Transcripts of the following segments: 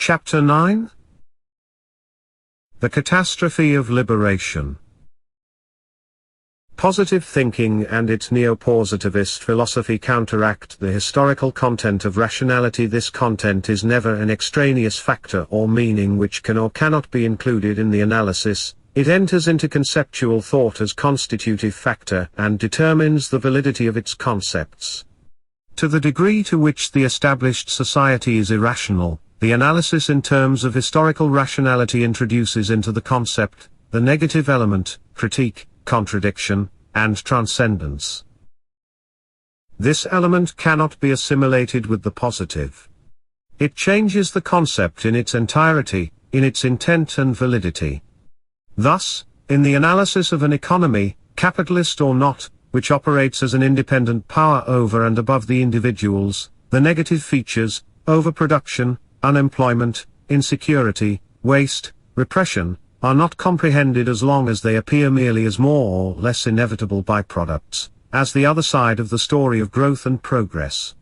Chapter 9? The Catastrophe of Liberation. Positive thinking and its neo-positivist philosophy counteract the historical content of rationality. This content is never an extraneous factor or meaning which can or cannot be included in the analysis. It enters into conceptual thought as constitutive factor and determines the validity of its concepts. To the degree to which the established society is irrational, the analysis in terms of historical rationality introduces into the concept the negative element, critique, contradiction, and transcendence. This element cannot be assimilated with the positive. It changes the concept in its entirety, in its intent and validity. Thus, in the analysis of an economy, capitalist or not, which operates as an independent power over and above the individuals, the negative features, overproduction, unemployment, insecurity, waste, repression, are not comprehended as long as they appear merely as more or less inevitable byproducts, as the other side of the story of growth and progress.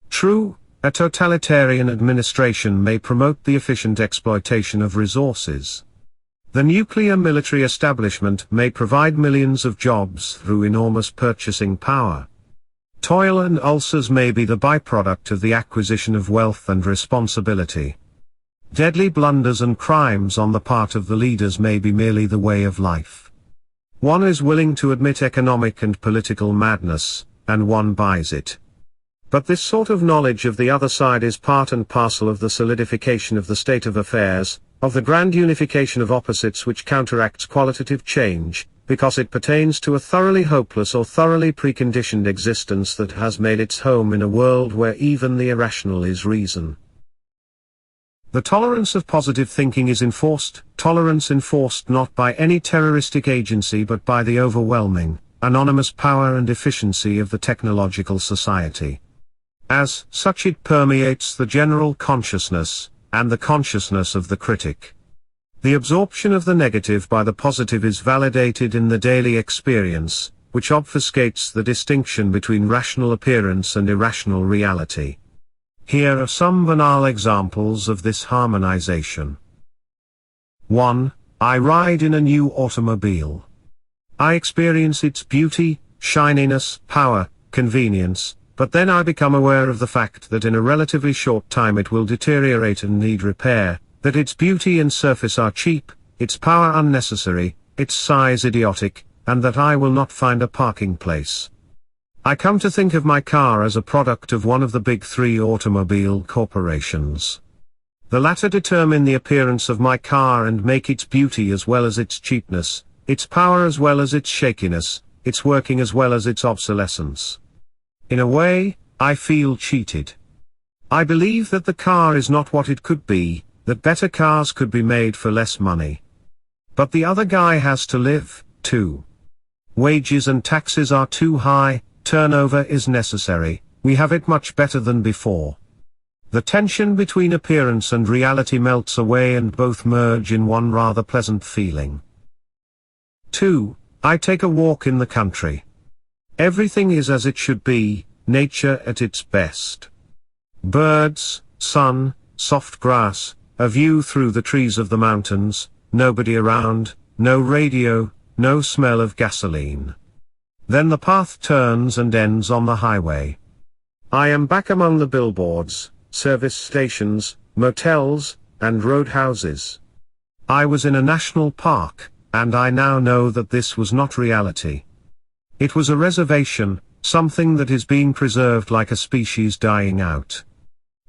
True, a totalitarian administration may promote the efficient exploitation of resources. The nuclear military establishment may provide millions of jobs through enormous purchasing power. Toil and ulcers may be the byproduct of the acquisition of wealth and responsibility. Deadly blunders and crimes on the part of the leaders may be merely the way of life. One is willing to admit economic and political madness, and one buys it. But this sort of knowledge of the other side is part and parcel of the solidification of the state of affairs, of the grand unification of opposites which counteracts qualitative change, because it pertains to a thoroughly hopeless or thoroughly preconditioned existence that has made its home in a world where even the irrational is reason. The tolerance of positive thinking is enforced, tolerance enforced not by any terroristic agency but by the overwhelming, anonymous power and efficiency of the technological society. As such it permeates the general consciousness, and the consciousness of the critic. The absorption of the negative by the positive is validated in the daily experience, which obfuscates the distinction between rational appearance and irrational reality. Here are some banal examples of this harmonization. 1. I ride in a new automobile. I experience its beauty, shininess, power, convenience, but then I become aware of the fact that in a relatively short time it will deteriorate and need repair, that its beauty and surface are cheap, its power unnecessary, its size idiotic, and that I will not find a parking place. I come to think of my car as a product of one of the big three automobile corporations. The latter determine the appearance of my car and make its beauty as well as its cheapness, its power as well as its shakiness, its working as well as its obsolescence. In a way, I feel cheated. I believe that the car is not what it could be, that better cars could be made for less money. But the other guy has to live, too. Wages and taxes are too high, turnover is necessary, we have it much better than before. The tension between appearance and reality melts away and both merge in one rather pleasant feeling. 2. I take a walk in the country. Everything is as it should be, nature at its best. Birds, sun, soft grass, a view through the trees of the mountains, nobody around, no radio, no smell of gasoline. Then the path turns and ends on the highway. I am back among the billboards, service stations, motels, and roadhouses. I was in a national park, and I now know that this was not reality. It was a reservation, something that is being preserved like a species dying out.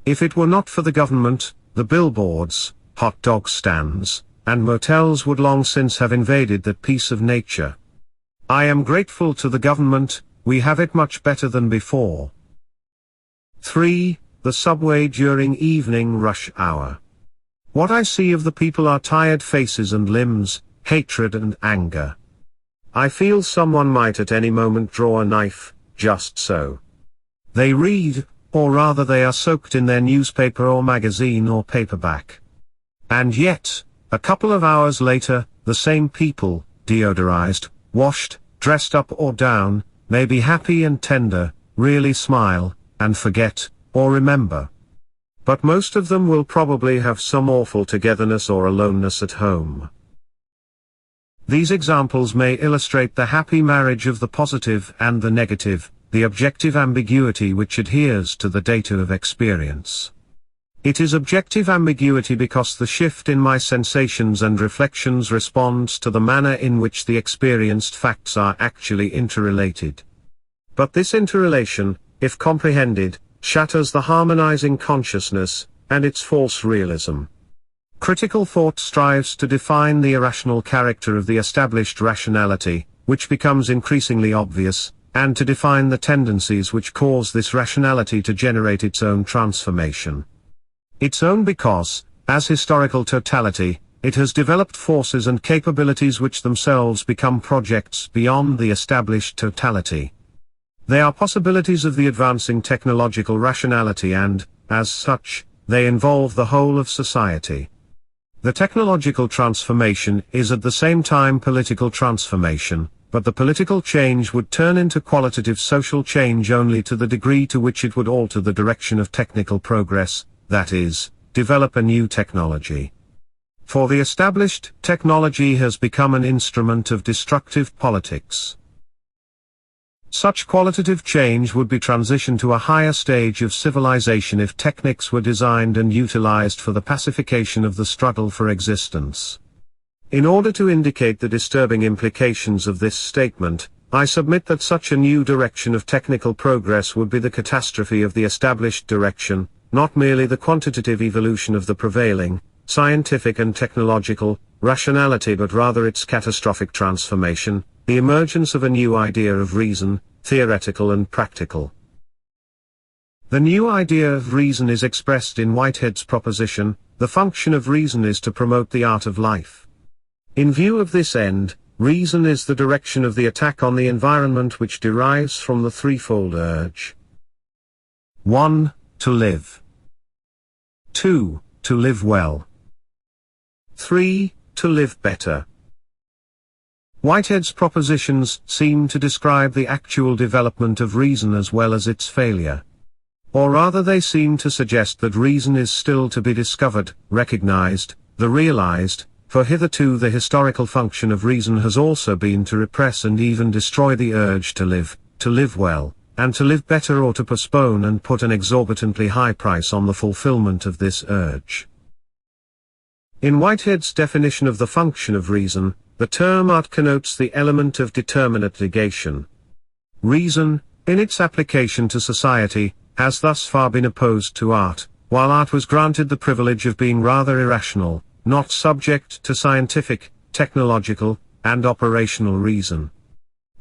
If it were not for the government, the billboards, hot dog stands, and motels would long since have invaded that piece of nature. I am grateful to the government, we have it much better than before. 3. The subway during evening rush hour. What I see of the people are tired faces and limbs, hatred and anger. I feel someone might at any moment draw a knife, just so. They read, or rather they are soaked in their newspaper or magazine or paperback. And yet, a couple of hours later, the same people, deodorized, washed, dressed up or down, may be happy and tender, really smile, and forget, or remember. but most of them will probably have some awful togetherness or aloneness at home. These examples may illustrate the happy marriage of the positive and the negative, the objective ambiguity which adheres to the data of experience. It is objective ambiguity because the shift in my sensations and reflections responds to the manner in which the experienced facts are actually interrelated. But this interrelation, if comprehended, shatters the harmonizing consciousness, and its false realism. Critical thought strives to define the irrational character of the established rationality, which becomes increasingly obvious, and to define the tendencies which cause this rationality to generate its own transformation. Its own because, as historical totality, it has developed forces and capabilities which themselves become projects beyond the established totality. They are possibilities of the advancing technological rationality and, as such, they involve the whole of society. The technological transformation is at the same time political transformation, but the political change would turn into qualitative social change only to the degree to which it would alter the direction of technical progress, that is, develop a new technology. For the established technology has become an instrument of destructive politics. Such qualitative change would be transition to a higher stage of civilization if techniques were designed and utilized for the pacification of the struggle for existence. In order to indicate the disturbing implications of this statement, I submit that such a new direction of technical progress would be the catastrophe of the established direction, not merely the quantitative evolution of the prevailing, scientific and technological, rationality but rather its catastrophic transformation, the emergence of a new idea of reason, theoretical and practical. The new idea of reason is expressed in Whitehead's proposition, the function of reason is to promote the art of life. In view of this end, reason is the direction of the attack on the environment which derives from the threefold urge. 1. To live. 2. To live well. 3. To live better. Whitehead's propositions seem to describe the actual development of reason as well as its failure. Or rather they seem to suggest that reason is still to be discovered, recognized, the realized, for hitherto the historical function of reason has also been to repress and even destroy the urge to live well, and to live better or to postpone and put an exorbitantly high price on the fulfillment of this urge. In Whitehead's definition of the function of reason, the term art connotes the element of determinate negation. Reason, in its application to society, has thus far been opposed to art, while art was granted the privilege of being rather irrational, not subject to scientific, technological, and operational reason.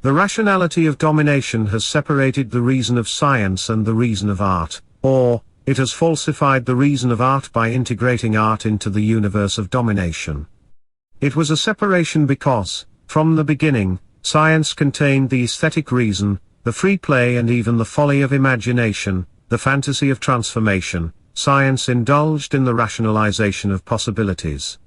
The rationality of domination has separated the reason of science and the reason of art, or, it has falsified the reason of art by integrating art into the universe of domination. It was a separation because, from the beginning, science contained the aesthetic reason, the free play and even the folly of imagination, the fantasy of transformation. Science indulged in the rationalization of possibilities.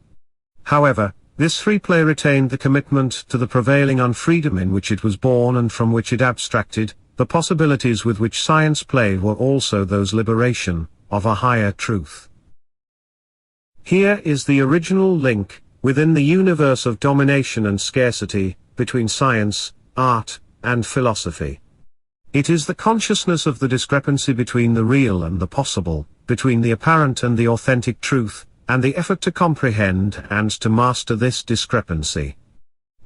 However, this free play retained the commitment to the prevailing unfreedom in which it was born and from which it abstracted. The possibilities with which science played were also those liberation, of a higher truth. Here is the original link, within the universe of domination and scarcity, between science, art, and philosophy. It is the consciousness of the discrepancy between the real and the possible, between the apparent and the authentic truth, and the effort to comprehend and to master this discrepancy.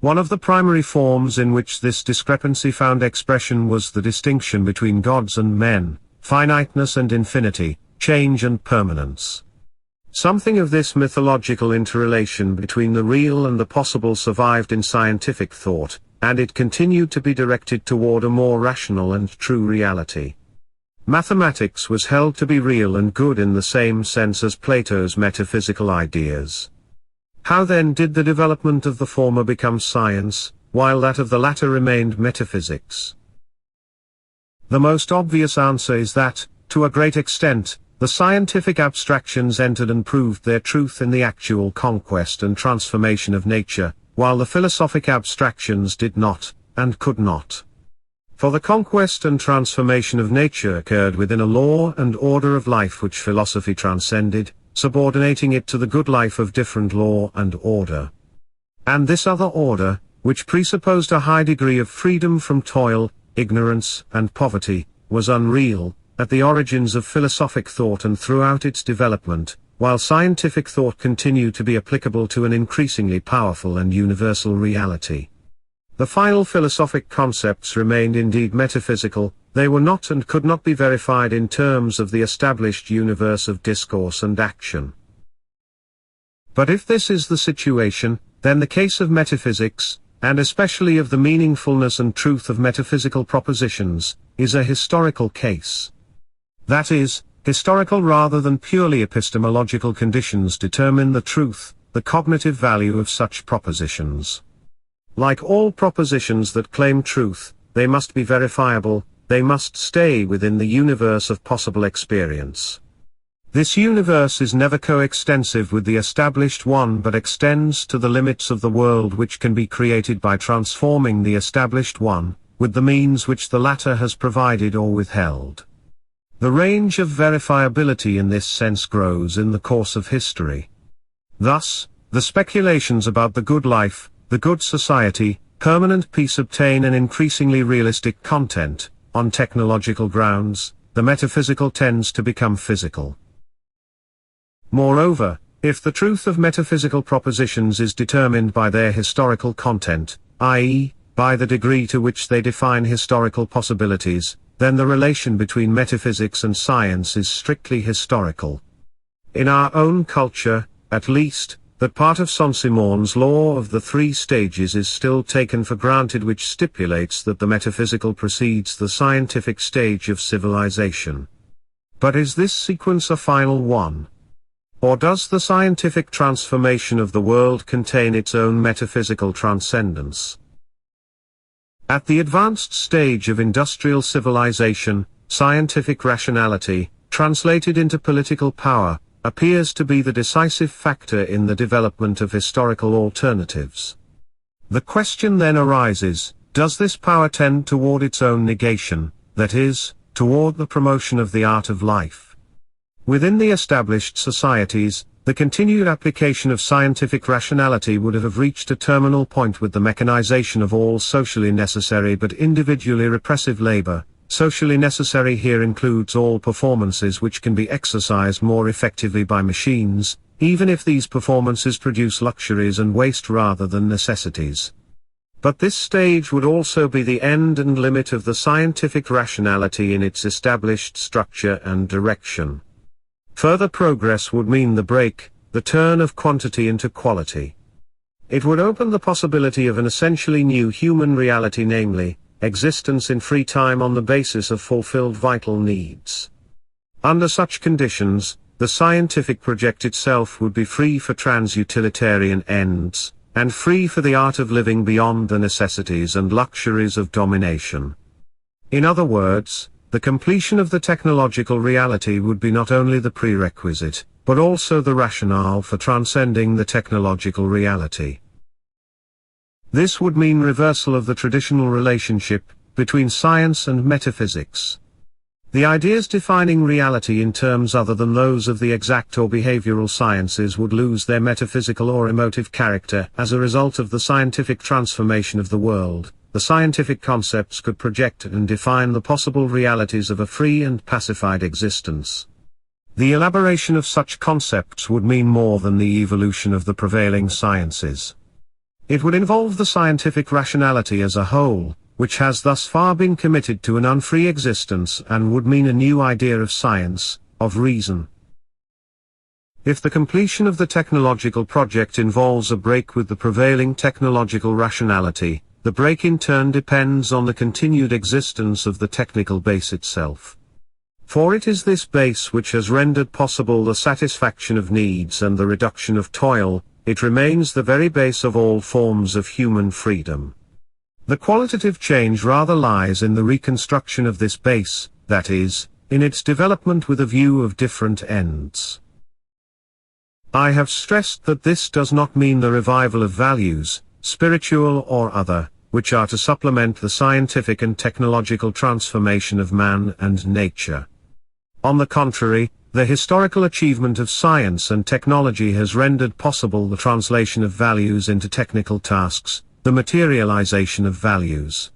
One of the primary forms in which this discrepancy found expression was the distinction between gods and men, finiteness and infinity, change and permanence. Something of this mythological interrelation between the real and the possible survived in scientific thought, and it continued to be directed toward a more rational and true reality. Mathematics was held to be real and good in the same sense as Plato's metaphysical ideas. How then did the development of the former become science, while that of the latter remained metaphysics? The most obvious answer is that, to a great extent, the scientific abstractions entered and proved their truth in the actual conquest and transformation of nature, while the philosophic abstractions did not, and could not. For the conquest and transformation of nature occurred within a law and order of life which philosophy transcended, subordinating it to the good life of different law and order. And this other order, which presupposed a high degree of freedom from toil, ignorance, and poverty, was unreal, at the origins of philosophic thought and throughout its development, while scientific thought continued to be applicable to an increasingly powerful and universal reality. The final philosophic concepts remained indeed metaphysical, they were not and could not be verified in terms of the established universe of discourse and action. But if this is the situation, then the case of metaphysics, and especially of the meaningfulness and truth of metaphysical propositions, is a historical case. That is, historical rather than purely epistemological conditions determine the truth, the cognitive value of such propositions. Like all propositions that claim truth, they must be verifiable, they must stay within the universe of possible experience. This universe is never coextensive with the established one but extends to the limits of the world which can be created by transforming the established one, with the means which the latter has provided or withheld. The range of verifiability in this sense grows in the course of history. Thus, the speculations about the good life, the good society, permanent peace obtain an increasingly realistic content. On technological grounds, the metaphysical tends to become physical. Moreover, if the truth of metaphysical propositions is determined by their historical content, i.e., by the degree to which they define historical possibilities, then the relation between metaphysics and science is strictly historical. In our own culture, at least, that part of Saint-Simon's law of the three stages is still taken for granted which stipulates that the metaphysical precedes the scientific stage of civilization. But is this sequence a final one? Or does the scientific transformation of the world contain its own metaphysical transcendence? At the advanced stage of industrial civilization, scientific rationality, translated into political power, appears to be the decisive factor in the development of historical alternatives. The question then arises, does this power tend toward its own negation, that is, toward the promotion of the art of life? Within the established societies, the continued application of scientific rationality would have reached a terminal point with the mechanization of all socially necessary but individually repressive labor. Socially necessary here includes all performances which can be exercised more effectively by machines, even if these performances produce luxuries and waste rather than necessities. But this stage would also be the end and limit of the scientific rationality in its established structure and direction. Further progress would mean the turn of quantity into quality. It would open the possibility of an essentially new human reality, namely, existence in free time on the basis of fulfilled vital needs. Under such conditions, the scientific project itself would be free for trans-utilitarian ends, and free for the art of living beyond the necessities and luxuries of domination. In other words, the completion of the technological reality would be not only the prerequisite, but also the rationale for transcending the technological reality. This would mean reversal of the traditional relationship between science and metaphysics. The ideas defining reality in terms other than those of the exact or behavioral sciences would lose their metaphysical or emotive character as a result of the scientific transformation of the world. The scientific concepts could project and define the possible realities of a free and pacified existence. The elaboration of such concepts would mean more than the evolution of the prevailing sciences. It would involve the scientific rationality as a whole, which has thus far been committed to an unfree existence, and would mean a new idea of science, of reason. If the completion of the technological project involves a break with the prevailing technological rationality, the break in turn depends on the continued existence of the technical base itself. For it is this base which has rendered possible the satisfaction of needs and the reduction of toil. It remains the very base of all forms of human freedom. The qualitative change rather lies in the reconstruction of this base, that is, in its development with a view of different ends. I have stressed that this does not mean the revival of values, spiritual or other, which are to supplement the scientific and technological transformation of man and nature. On the contrary, the historical achievement of science and technology has rendered possible the translation of values into technical tasks, the materialization of values.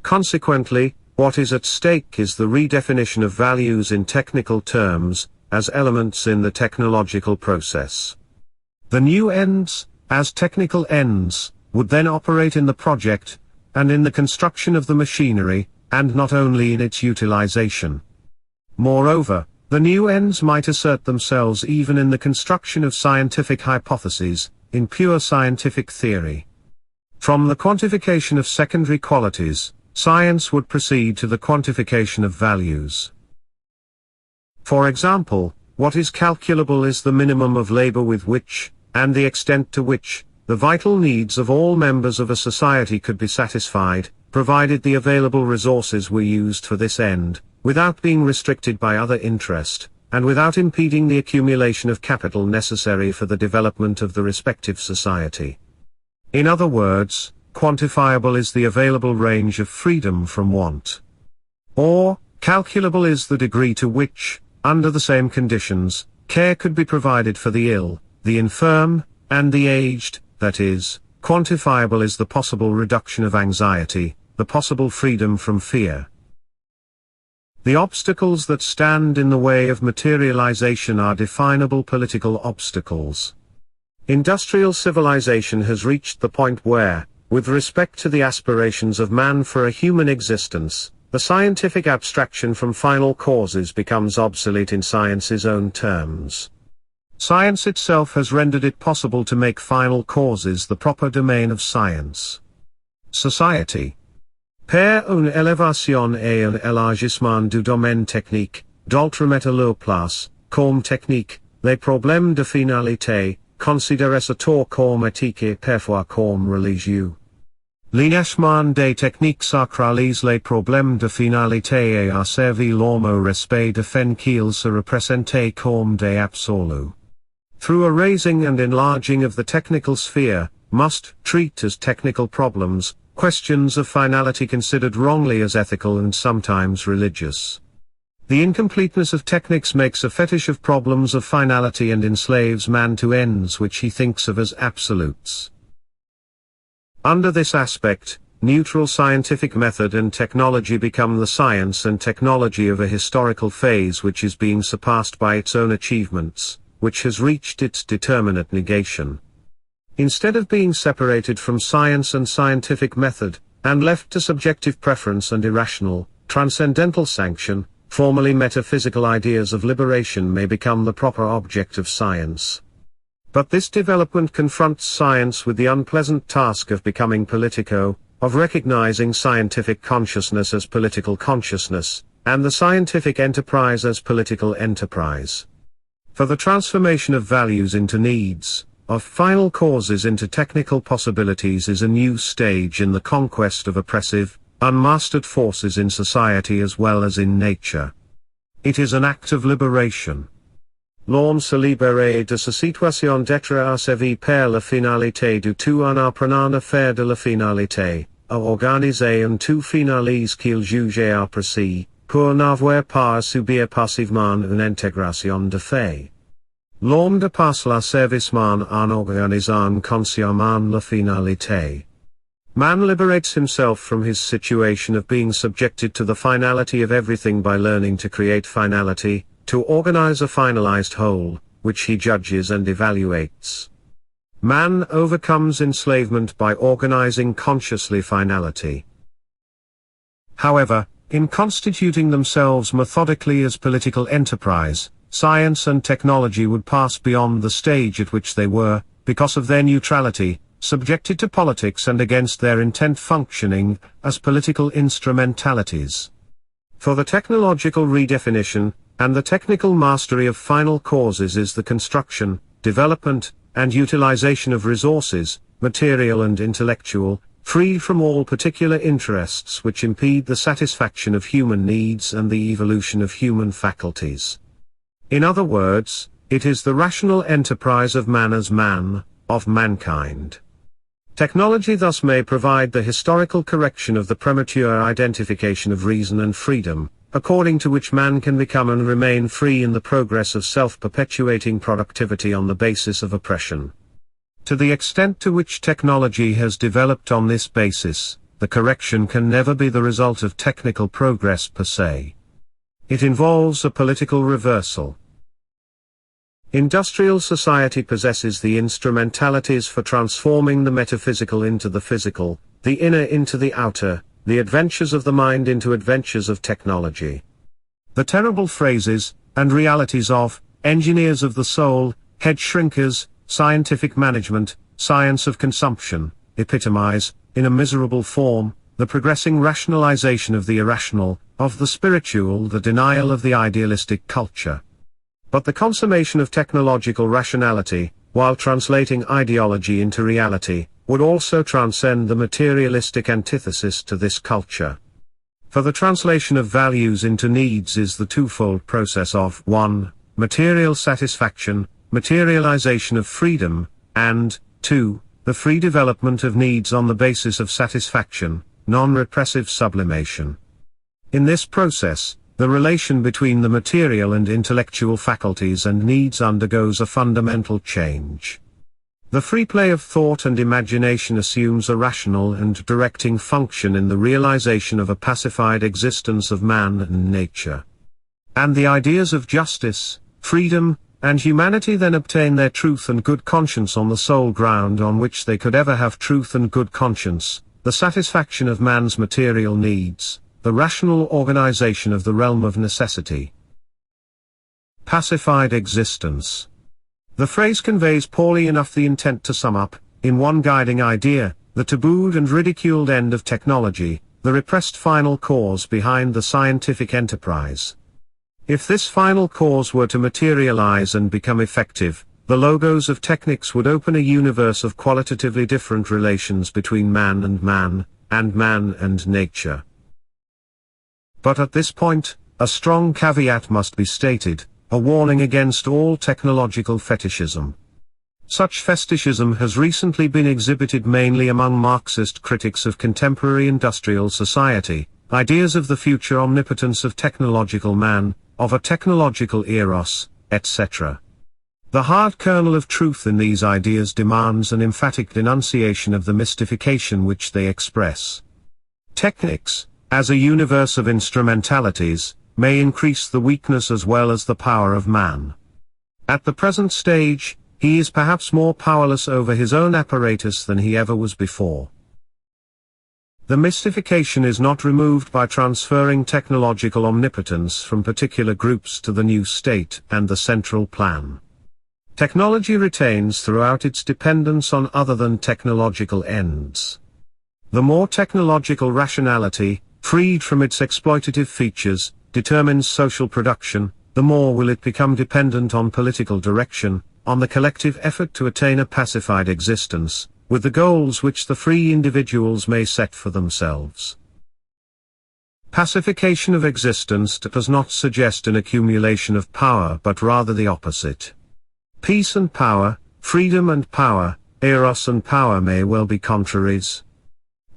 Consequently, what is at stake is the redefinition of values in technical terms, as elements in the technological process. The new ends, as technical ends, would then operate in the project, and in the construction of the machinery, and not only in its utilization. Moreover, the new ends might assert themselves even in the construction of scientific hypotheses, in pure scientific theory. From the quantification of secondary qualities, science would proceed to the quantification of values. For example, what is calculable is the minimum of labor with which, and the extent to which, the vital needs of all members of a society could be satisfied, provided the available resources were used for this end, without being restricted by other interest, and without impeding the accumulation of capital necessary for the development of the respective society. In other words, quantifiable is the available range of freedom from want. Or, calculable is the degree to which, under the same conditions, care could be provided for the ill, the infirm, and the aged, that is, quantifiable is the possible reduction of anxiety, the possible freedom from fear. The obstacles that stand in the way of materialization are definable political obstacles. Industrial civilization has reached the point where, with respect to the aspirations of man for a human existence, the scientific abstraction from final causes becomes obsolete in science's own terms. Science itself has rendered it possible to make final causes the proper domain of science. Society. Per une élévation et un élargissement du domaine technique, d'ultramettre leur place, comme technique, les problèmes de finalité, considérés tôt comme éthiques et parfois comme religieux. L'enhancement des techniques sacralise les problèmes de finalité et a servi l'homme au respect de fin qu'ils se représentaient comme des absolus. Through a raising and enlarging of the technical sphere, must treat as technical problems, questions of finality considered wrongly as ethical and sometimes religious. The incompleteness of techniques makes a fetish of problems of finality and enslaves man to ends which he thinks of as absolutes. Under this aspect, neutral scientific method and technology become the science and technology of a historical phase which is being surpassed by its own achievements, which has reached its determinate negation. Instead of being separated from science and scientific method, and left to subjective preference and irrational, transcendental sanction, formerly metaphysical ideas of liberation may become the proper object of science. But this development confronts science with the unpleasant task of becoming politico, of recognizing scientific consciousness as political consciousness, and the scientific enterprise as political enterprise. For the transformation of values into needs, of final causes into technical possibilities is a new stage in the conquest of oppressive, unmastered forces in society as well as in nature. It is an act of liberation. L'homme se libère de sa situation d'être asservi par la finalité du tout en apprenant à faire de la finalité, à organiser un tout finalise qu'il juge apprécie, pour n'avoir pas à subir passivement une intégration de fait. L'homme dépasse l'asservissement en organisant consciemment la finalité. Man liberates himself from his situation of being subjected to the finality of everything by learning to create finality, to organize a finalized whole, which he judges and evaluates. Man overcomes enslavement by organizing consciously finality. However, in constituting themselves methodically as political enterprise, science and technology would pass beyond the stage at which they were, because of their neutrality, subjected to politics and against their intent functioning, as political instrumentalities. For the technological redefinition, and the technical mastery of final causes is the construction, development, and utilization of resources, material and intellectual, free from all particular interests which impede the satisfaction of human needs and the evolution of human faculties. In other words, it is the rational enterprise of man as man, of mankind. Technology thus may provide the historical correction of the premature identification of reason and freedom, according to which man can become and remain free in the progress of self-perpetuating productivity on the basis of oppression. To the extent to which technology has developed on this basis, the correction can never be the result of technical progress per se. It involves a political reversal. Industrial society possesses the instrumentalities for transforming the metaphysical into the physical, the inner into the outer, the adventures of the mind into adventures of technology. The terrible phrases, and realities of, engineers of the soul, head shrinkers, scientific management, science of consumption, epitomize, in a miserable form, the progressing rationalization of the irrational, of the spiritual, the denial of the idealistic culture. But the consummation of technological rationality, while translating ideology into reality, would also transcend the materialistic antithesis to this culture. For the translation of values into needs is the twofold process of 1. Material satisfaction, materialization of freedom, and 2. The free development of needs on the basis of satisfaction, non-repressive sublimation. In this process, the relation between the material and intellectual faculties and needs undergoes a fundamental change. The free play of thought and imagination assumes a rational and directing function in the realization of a pacified existence of man and nature. And the ideas of justice, freedom, and humanity then obtain their truth and good conscience on the sole ground on which they could ever have truth and good conscience, the satisfaction of man's material needs, the rational organization of the realm of necessity. Pacified existence. The phrase conveys poorly enough the intent to sum up, in one guiding idea, the tabooed and ridiculed end of technology, the repressed final cause behind the scientific enterprise. If this final cause were to materialize and become effective, the logos of technics would open a universe of qualitatively different relations between man and nature. But at this point, a strong caveat must be stated, a warning against all technological fetishism. Such fetishism has recently been exhibited mainly among Marxist critics of contemporary industrial society, ideas of the future omnipotence of technological man, of a technological eros, etc. The hard kernel of truth in these ideas demands an emphatic denunciation of the mystification which they express. Technics, as a universe of instrumentalities, may increase the weakness as well as the power of man. At the present stage, he is perhaps more powerless over his own apparatus than he ever was before. The mystification is not removed by transferring technological omnipotence from particular groups to the new state and the central plan. Technology retains throughout its dependence on other than technological ends. The more technological rationality, freed from its exploitative features, determines social production, the more will it become dependent on political direction, on the collective effort to attain a pacified existence, with the goals which the free individuals may set for themselves. Pacification of existence does not suggest an accumulation of power but rather the opposite. Peace and power, freedom and power, eros and power may well be contraries.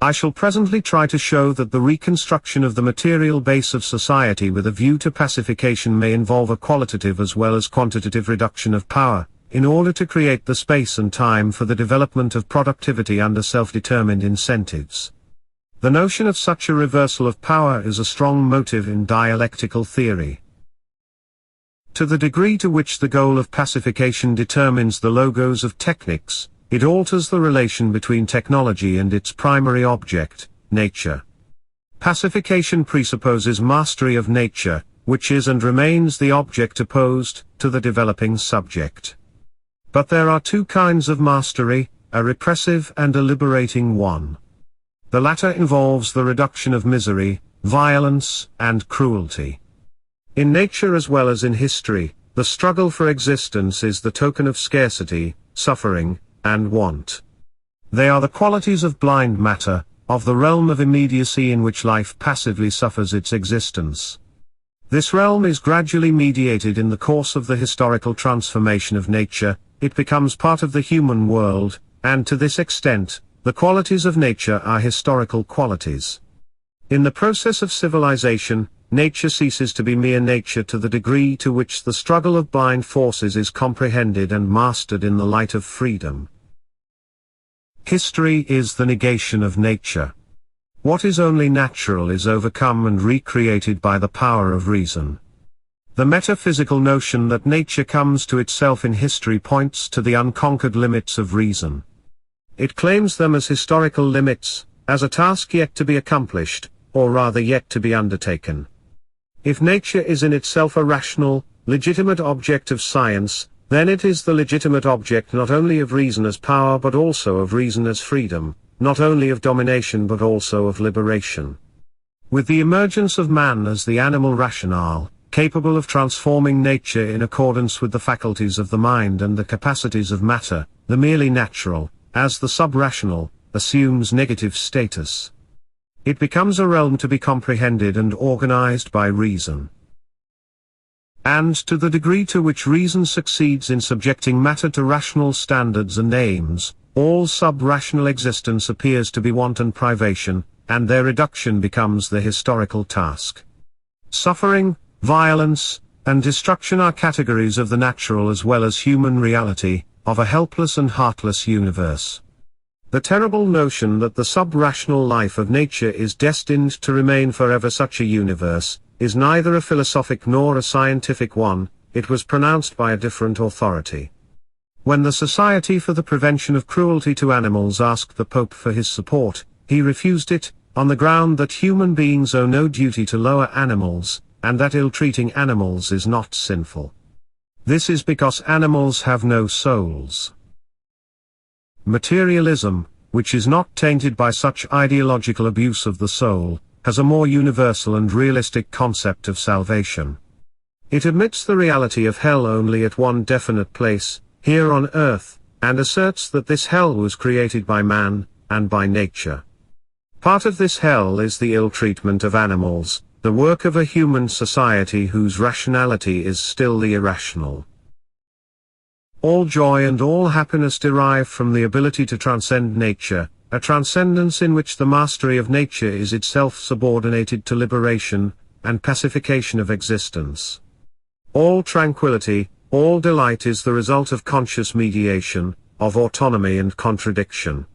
I shall presently try to show that the reconstruction of the material base of society with a view to pacification may involve a qualitative as well as quantitative reduction of power, in order to create the space and time for the development of productivity under self-determined incentives. The notion of such a reversal of power is a strong motive in dialectical theory. To the degree to which the goal of pacification determines the logos of technics, it alters the relation between technology and its primary object, nature. Pacification presupposes mastery of nature, which is and remains the object opposed to the developing subject. But there are two kinds of mastery, a repressive and a liberating one. The latter involves the reduction of misery, violence, and cruelty. In nature as well as in history, the struggle for existence is the token of scarcity, suffering, and want. They are the qualities of blind matter, of the realm of immediacy in which life passively suffers its existence. This realm is gradually mediated in the course of the historical transformation of nature, it becomes part of the human world, and to this extent, the The qualities of nature are historical qualities. In the process of civilization, nature ceases to be mere nature to the degree to which the struggle of blind forces is comprehended and mastered in the light of freedom. History is the negation of nature. What is only natural is overcome and recreated by the power of reason. The metaphysical notion that nature comes to itself in history points to the unconquered limits of reason. It claims them as historical limits, as a task yet to be accomplished, or rather yet to be undertaken. If nature is in itself a rational, legitimate object of science, then it is the legitimate object not only of reason as power but also of reason as freedom, not only of domination but also of liberation. With the emergence of man as the animal rationale, capable of transforming nature in accordance with the faculties of the mind and the capacities of matter, the merely natural, as the sub-rational, assumes negative status. It becomes a realm to be comprehended and organized by reason. And to the degree to which reason succeeds in subjecting matter to rational standards and aims, all sub-rational existence appears to be wanton privation, and their reduction becomes the historical task. Suffering, violence, and destruction are categories of the natural as well as human reality, of a helpless and heartless universe. The terrible notion that the sub-rational life of nature is destined to remain forever such a universe, is neither a philosophic nor a scientific one. It was pronounced by a different authority. When the Society for the Prevention of Cruelty to Animals asked the Pope for his support, he refused it, on the ground that human beings owe no duty to lower animals, and that ill-treating animals is not sinful. This is because animals have no souls. Materialism, which is not tainted by such ideological abuse of the soul, has a more universal and realistic concept of salvation. It admits the reality of hell only at one definite place, here on earth, and asserts that this hell was created by man, and by nature. Part of this hell is the ill-treatment of animals, the work of a human society whose rationality is still the irrational. All joy and all happiness derive from the ability to transcend nature, a transcendence in which the mastery of nature is itself subordinated to liberation, and pacification of existence. All tranquility, all delight is the result of conscious mediation, of autonomy and contradiction.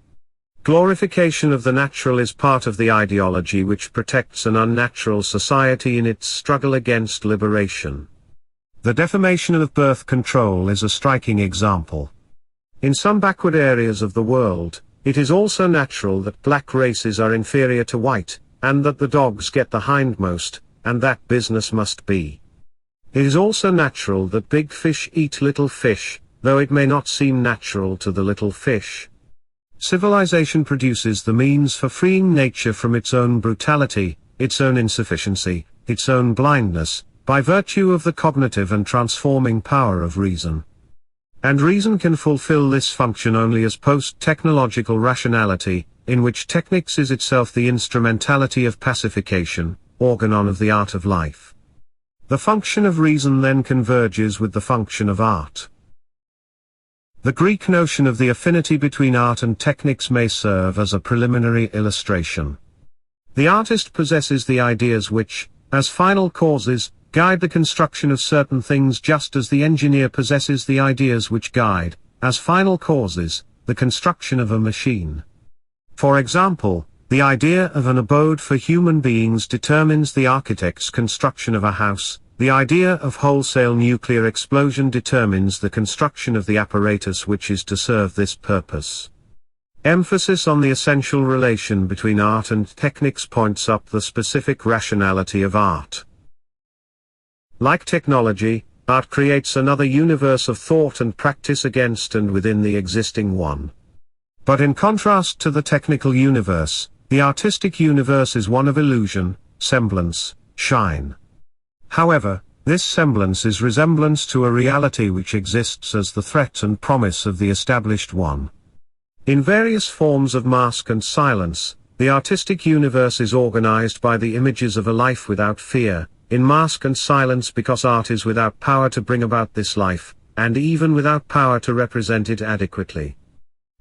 Glorification of the natural is part of the ideology which protects an unnatural society in its struggle against liberation. The defamation of birth control is a striking example. In some backward areas of the world, it is also natural that black races are inferior to white, and that the dogs get the hindmost, and that business must be. It is also natural that big fish eat little fish, though it may not seem natural to the little fish. Civilization produces the means for freeing nature from its own brutality, its own insufficiency, its own blindness, by virtue of the cognitive and transforming power of reason. And reason can fulfill this function only as post-technological rationality, in which technics is itself the instrumentality of pacification, organon of the art of life. The function of reason then converges with the function of art. The Greek notion of the affinity between art and technics may serve as a preliminary illustration. The artist possesses the ideas which, as final causes, guide the construction of certain things just as the engineer possesses the ideas which guide, as final causes, the construction of a machine. For example, the idea of an abode for human beings determines the architect's construction of a house, the idea of wholesale nuclear explosion determines the construction of the apparatus which is to serve this purpose. Emphasis on the essential relation between art and techniques points up the specific rationality of art. Like technology, art creates another universe of thought and practice against and within the existing one. But in contrast to the technical universe, the artistic universe is one of illusion, semblance, shine. However, this semblance is resemblance to a reality which exists as the threat and promise of the established one. In various forms of mask and silence, the artistic universe is organized by the images of a life without fear, in mask and silence because art is without power to bring about this life, and even without power to represent it adequately.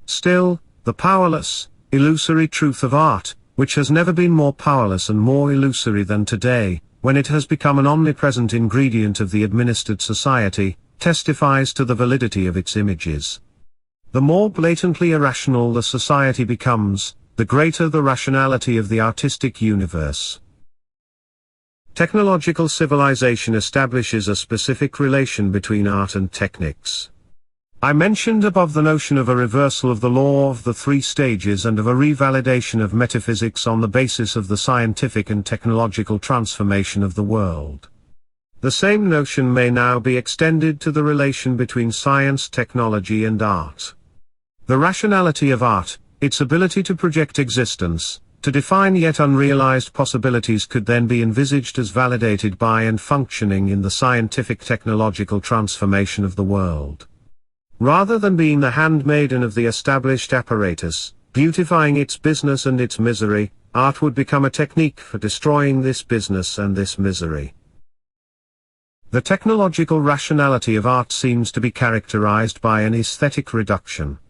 Still, the powerless, illusory truth of art, which has never been more powerless and more illusory than today, when it has become an omnipresent ingredient of the administered society, testifies to the validity of its images. The more blatantly irrational the society becomes, the greater the rationality of the artistic universe. Technological civilization establishes a specific relation between art and techniques. I mentioned above the notion of a reversal of the law of the three stages and of a revalidation of metaphysics on the basis of the scientific and technological transformation of the world. The same notion may now be extended to the relation between science, technology and art. The rationality of art, its ability to project existence, to define yet unrealized possibilities, could then be envisaged as validated by and functioning in the scientific technological transformation of the world. Rather than being the handmaiden of the established apparatus, beautifying its business and its misery, art would become a technique for destroying this business and this misery. The technological rationality of art seems to be characterized by an aesthetic reduction.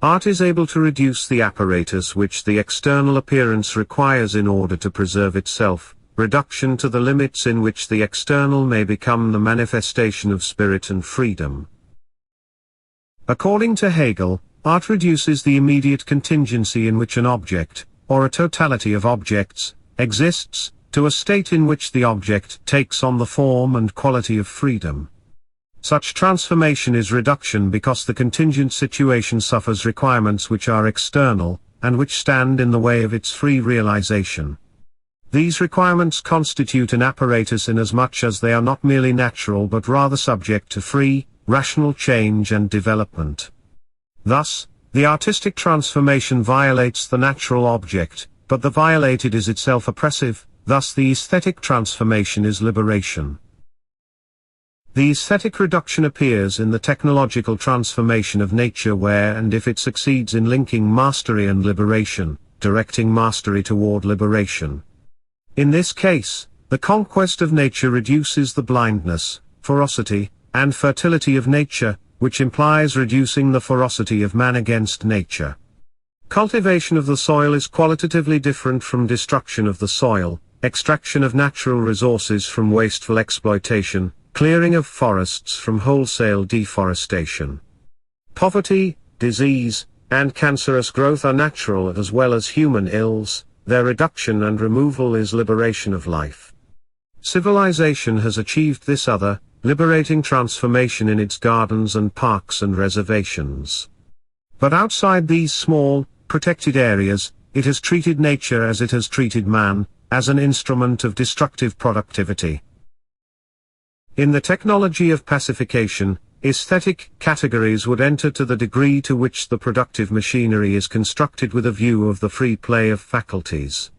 Art is able to reduce the apparatus which the external appearance requires in order to preserve itself, reduction to the limits in which the external may become the manifestation of spirit and freedom. According to Hegel, art reduces the immediate contingency in which an object, or a totality of objects, exists, to a state in which the object takes on the form and quality of freedom. Such transformation is reduction because the contingent situation suffers requirements which are external, and which stand in the way of its free realization. These requirements constitute an apparatus inasmuch as they are not merely natural but rather subject to free, rational change and development. Thus, the artistic transformation violates the natural object, but the violated is itself oppressive, thus the aesthetic transformation is liberation. The aesthetic reduction appears in the technological transformation of nature where and if it succeeds in linking mastery and liberation, directing mastery toward liberation. In this case, the conquest of nature reduces the blindness, ferocity, and fertility of nature, which implies reducing the ferocity of man against nature. Cultivation of the soil is qualitatively different from destruction of the soil, extraction of natural resources from wasteful exploitation, clearing of forests from wholesale deforestation. Poverty, disease, and cancerous growth are natural as well as human ills, their reduction and removal is liberation of life. Civilization has achieved this other, liberating transformation in its gardens and parks and reservations. But outside these small, protected areas, it has treated nature as it has treated man, as an instrument of destructive productivity. In the technology of pacification, aesthetic categories would enter to the degree to which the productive machinery is constructed with a view of the free play of faculties.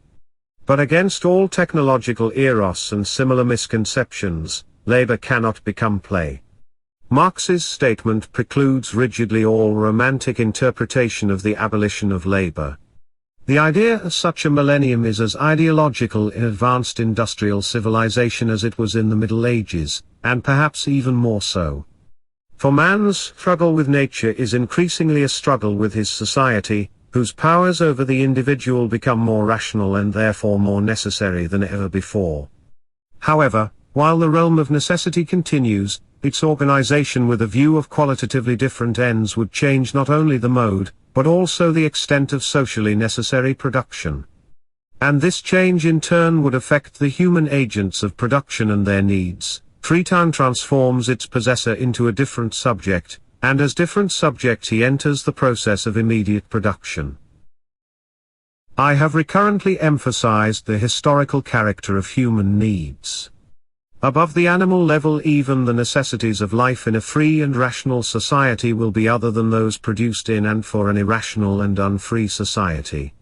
But against all technological eros and similar misconceptions, labor cannot become play. Marx's statement precludes rigidly all romantic interpretation of the abolition of labor. The idea of such a millennium is as ideological in advanced industrial civilization as it was in the Middle Ages, and perhaps even more so. For man's struggle with nature is increasingly a struggle with his society, whose powers over the individual become more rational and therefore more necessary than ever before. However, while the realm of necessity continues, its organization with a view of qualitatively different ends would change not only the mode, but also the extent of socially necessary production. And this change in turn would affect the human agents of production and their needs. Free time transforms its possessor into a different subject, and as different subject he enters the process of immediate production. I have recurrently emphasized the historical character of human needs. Above the animal level, even the necessities of life in a free and rational society will be other than those produced in and for an irrational and unfree society.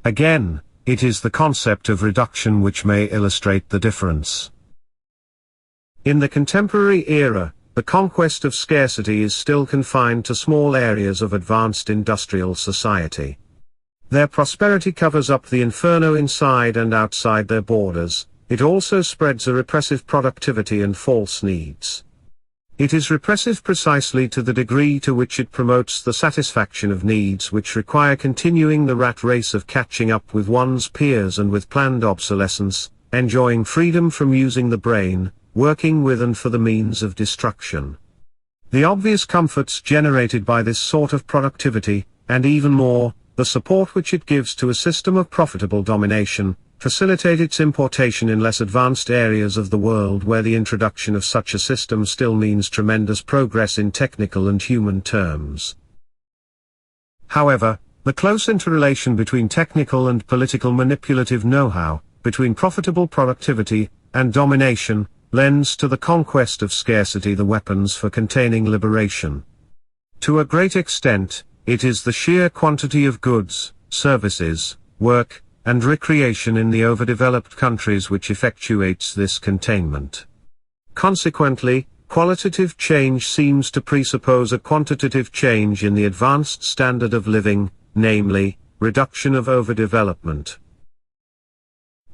Again, it is the concept of reduction which may illustrate the difference. In the contemporary era, the conquest of scarcity is still confined to small areas of advanced industrial society. Their prosperity covers up the inferno inside and outside their borders. It also spreads a repressive productivity and false needs. It is repressive precisely to the degree to which it promotes the satisfaction of needs which require continuing the rat race of catching up with one's peers and with planned obsolescence, enjoying freedom from using the brain, working with and for the means of destruction. The obvious comforts generated by this sort of productivity, and even more, the support which it gives to a system of profitable domination, facilitate its importation in less advanced areas of the world where the introduction of such a system still means tremendous progress in technical and human terms. However, the close interrelation between technical and political manipulative know-how, between profitable productivity and domination, lends to the conquest of scarcity the weapons for containing liberation. To a great extent, it is the sheer quantity of goods, services, work, and recreation in the overdeveloped countries which effectuates this containment. Consequently, qualitative change seems to presuppose a quantitative change in the advanced standard of living, namely, reduction of overdevelopment.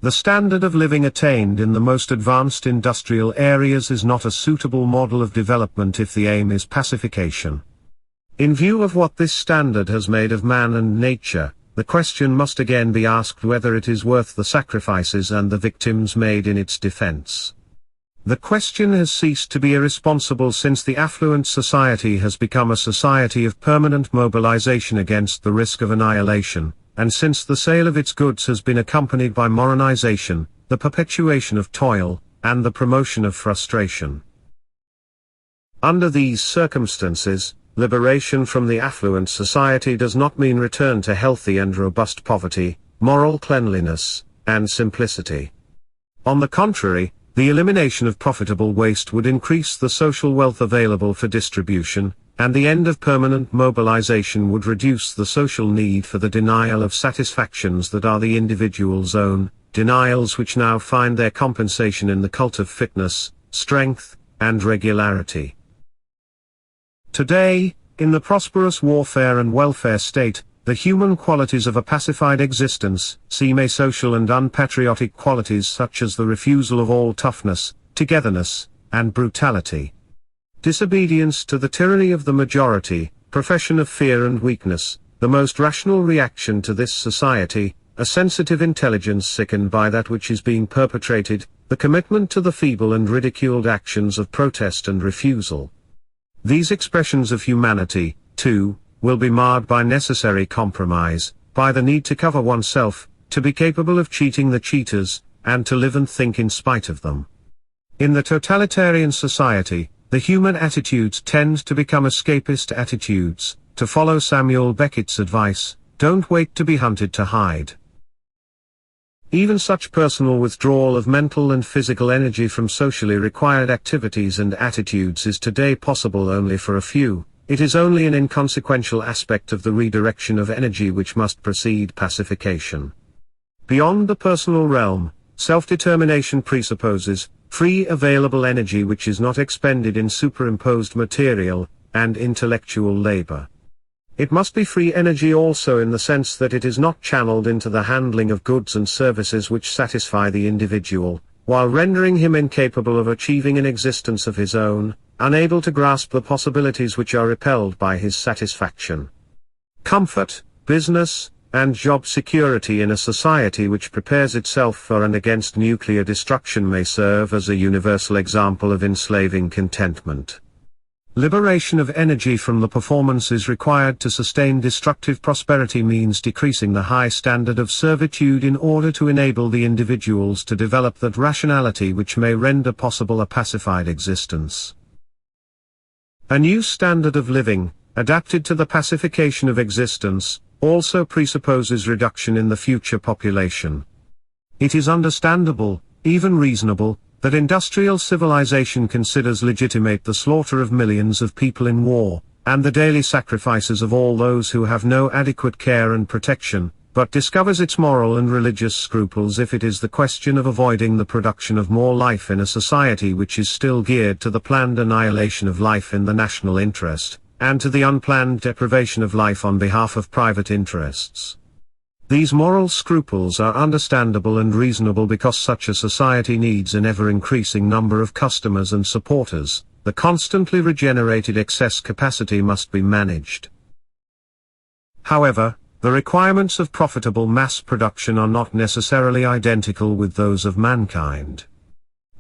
The standard of living attained in the most advanced industrial areas is not a suitable model of development if the aim is pacification. In view of what this standard has made of man and nature, the question must again be asked whether it is worth the sacrifices and the victims made in its defense. The question has ceased to be irresponsible since the affluent society has become a society of permanent mobilization against the risk of annihilation, and since the sale of its goods has been accompanied by moronization, the perpetuation of toil, and the promotion of frustration. Under these circumstances, liberation from the affluent society does not mean return to healthy and robust poverty, moral cleanliness, and simplicity. On the contrary, the elimination of profitable waste would increase the social wealth available for distribution, and the end of permanent mobilization would reduce the social need for the denial of satisfactions that are the individual's own, denials which now find their compensation in the cult of fitness, strength, and regularity. Today, in the prosperous warfare and welfare state, the human qualities of a pacified existence, semi-social and unpatriotic qualities such as the refusal of all toughness, togetherness, and brutality, disobedience to the tyranny of the majority, profession of fear and weakness, the most rational reaction to this society, a sensitive intelligence sickened by that which is being perpetrated, the commitment to the feeble and ridiculed actions of protest and refusal. These expressions of humanity, too, will be marred by necessary compromise, by the need to cover oneself, to be capable of cheating the cheaters, and to live and think in spite of them. In the totalitarian society, the human attitudes tend to become escapist attitudes. To follow Samuel Beckett's advice, don't wait to be hunted to hide. Even such personal withdrawal of mental and physical energy from socially required activities and attitudes is today possible only for a few. It is only an inconsequential aspect of the redirection of energy which must precede pacification. Beyond the personal realm, self-determination presupposes free available energy which is not expended in superimposed material and intellectual labor. It must be free energy also in the sense that it is not channeled into the handling of goods and services which satisfy the individual, while rendering him incapable of achieving an existence of his own, unable to grasp the possibilities which are repelled by his satisfaction. Comfort, business, and job security in a society which prepares itself for and against nuclear destruction may serve as a universal example of enslaving contentment. Liberation of energy from the performances required to sustain destructive prosperity means decreasing the high standard of servitude in order to enable the individuals to develop that rationality which may render possible a pacified existence. A new standard of living, adapted to the pacification of existence, also presupposes reduction in the future population. It is understandable, even reasonable, that industrial civilization considers legitimate the slaughter of millions of people in war, and the daily sacrifices of all those who have no adequate care and protection, but discovers its moral and religious scruples if it is the question of avoiding the production of more life in a society which is still geared to the planned annihilation of life in the national interest, and to the unplanned deprivation of life on behalf of private interests. These moral scruples are understandable and reasonable because such a society needs an ever-increasing number of customers and supporters, the constantly regenerated excess capacity must be managed. However, the requirements of profitable mass production are not necessarily identical with those of mankind.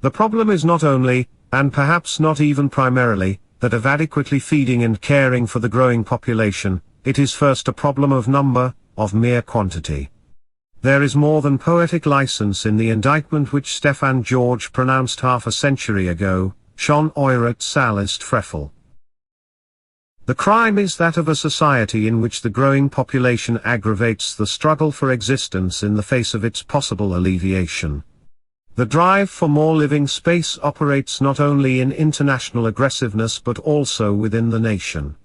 The problem is not only, and perhaps not even primarily, that of adequately feeding and caring for the growing population, it is first a problem of number, of mere quantity. There is more than poetic license in the indictment which Stefan George pronounced half a century ago, schon euret Sal ist Frevel. The crime is that of a society in which the growing population aggravates the struggle for existence in the face of its possible alleviation. The drive for more living space operates not only in international aggressiveness but also within the nation.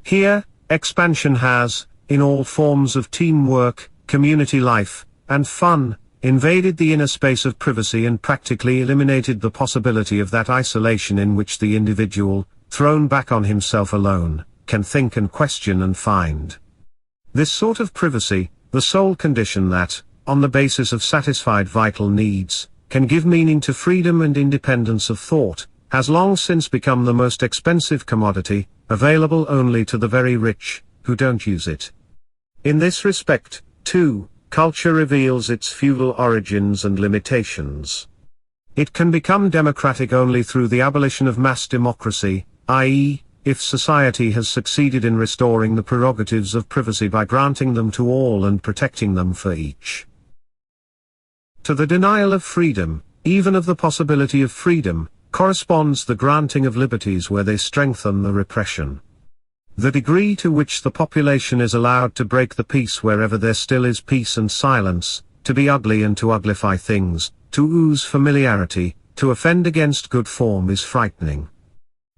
Here, expansion has, in all forms of teamwork, community life, and fun, invaded the inner space of privacy and practically eliminated the possibility of that isolation in which the individual, thrown back on himself alone, can think and question and find. This sort of privacy, the sole condition that, on the basis of satisfied vital needs, can give meaning to freedom and independence of thought, has long since become the most expensive commodity, available only to the very rich, who don't use it. In this respect, too, culture reveals its feudal origins and limitations. It can become democratic only through the abolition of mass democracy, i.e., if society has succeeded in restoring the prerogatives of privacy by granting them to all and protecting them for each. To the denial of freedom, even of the possibility of freedom, corresponds the granting of liberties where they strengthen the repression. The degree to which the population is allowed to break the peace wherever there still is peace and silence, to be ugly and to uglify things, to ooze familiarity, to offend against good form is frightening.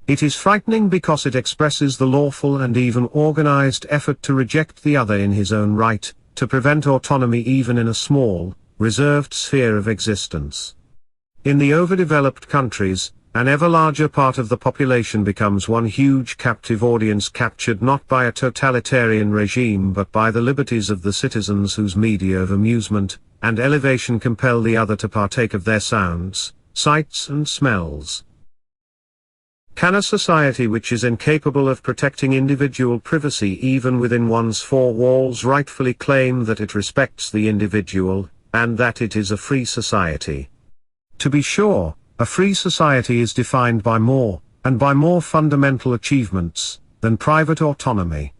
It is frightening because it expresses the lawful and even organized effort to reject the other in his own right, to prevent autonomy even in a small, reserved sphere of existence. In the overdeveloped countries, an ever larger part of the population becomes one huge captive audience captured not by a totalitarian regime but by the liberties of the citizens whose media of amusement and elevation compel the other to partake of their sounds, sights and smells. Can a society which is incapable of protecting individual privacy even within one's four walls rightfully claim that it respects the individual, and that it is a free society? To be sure, a free society is defined by more, and by more fundamental achievements, than private autonomy.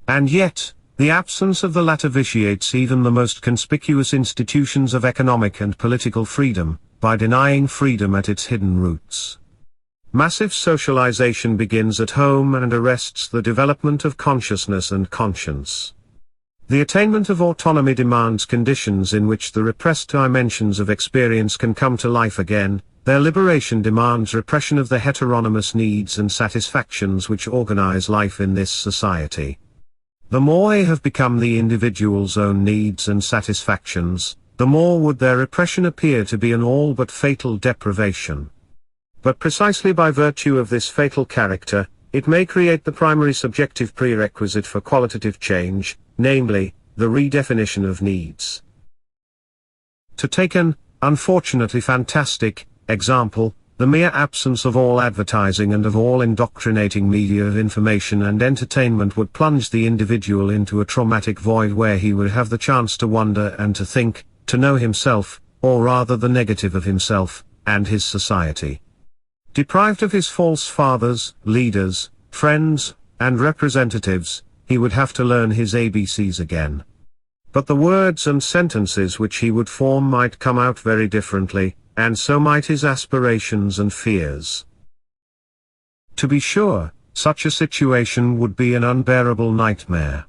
And yet, the absence of the latter vitiates even the most conspicuous institutions of economic and political freedom, by denying freedom at its hidden roots. Massive socialization begins at home and arrests the development of consciousness and conscience. The attainment of autonomy demands conditions in which the repressed dimensions of experience can come to life again. Their liberation demands repression of the heteronomous needs and satisfactions which organize life in this society. The more they have become the individual's own needs and satisfactions, the more would their repression appear to be an all but fatal deprivation. But precisely by virtue of this fatal character, it may create the primary subjective prerequisite for qualitative change, namely, the redefinition of needs. To take an, unfortunately fantastic, example, the mere absence of all advertising and of all indoctrinating media of information and entertainment would plunge the individual into a traumatic void where he would have the chance to wonder and to think, to know himself, or rather the negative of himself, and his society. Deprived of his false fathers, leaders, friends, and representatives, he would have to learn his ABCs again. But the words and sentences which he would form might come out very differently, and so might his aspirations and fears. To be sure, such a situation would be an unbearable nightmare.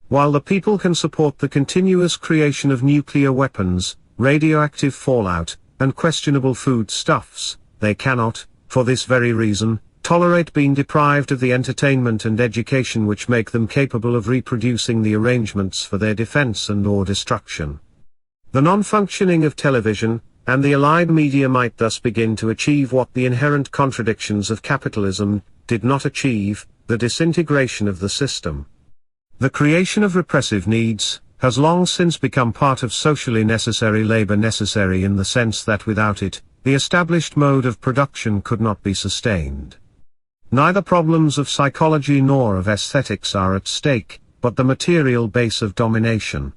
While the people can support the continuous creation of nuclear weapons, radioactive fallout, and questionable foodstuffs, they cannot, for this very reason, tolerate being deprived of the entertainment and education which make them capable of reproducing the arrangements for their defense and/or destruction. The non-functioning of television, and the allied media might thus begin to achieve what the inherent contradictions of capitalism did not achieve, the disintegration of the system. The creation of repressive needs has long since become part of socially necessary labor, necessary in the sense that without it, the established mode of production could not be sustained. Neither problems of psychology nor of aesthetics are at stake, but the material base of domination.